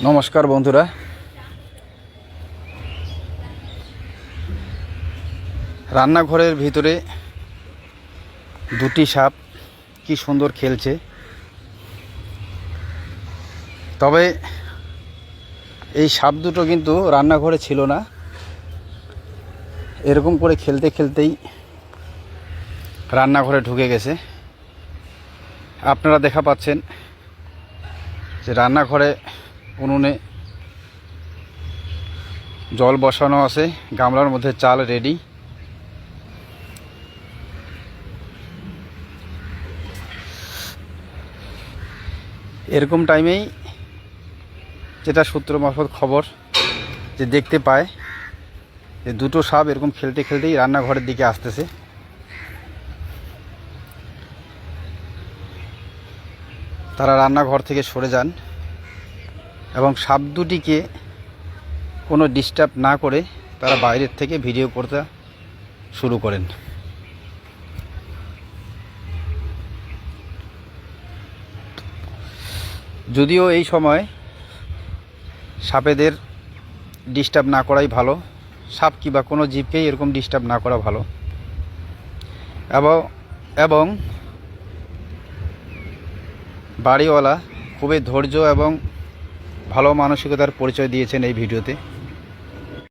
নমস্কার বন্ধুরা, রান্নাঘরের ভিতরে দুটি সাপ কি সুন্দর খেলছে। তবে এই সাপ দুটো কিন্তু রান্নাঘরে ছিল না, এরকম করে খেলতে খেলতেই রান্নাঘরে ঢুকে গেছে। আপনারা দেখা পাচ্ছেন যে রান্নাঘরে উনুনে জল বসানো আছে, গামলার মধ্যে চাল রেডি। এরকম টাইমেই যেটা সূত্র মারফত খবর যে দেখতে পায় যে দুটো সাপ এরকম খেলতে খেলতেই রান্নাঘরের দিকে আসতেছে। তারা রান্নাঘর থেকে সরে যান এবং সাপ দুটিকে কোনো ডিস্টার্ব না করে তারা বাইরের থেকে ভিডিও করতে শুরু করেন। যদিও এই সময় সাপেদের ডিস্টার্ব না করাই ভালো, সাপ কিংবা কোনো জীবকেই এরকম ডিস্টার্ব না করা ভালো। এবং বাড়িওয়ালা খুবই ধৈর্য এবং ভালো মানসিকতার পরিচয় দিয়েছেন এই ভিডিওতে।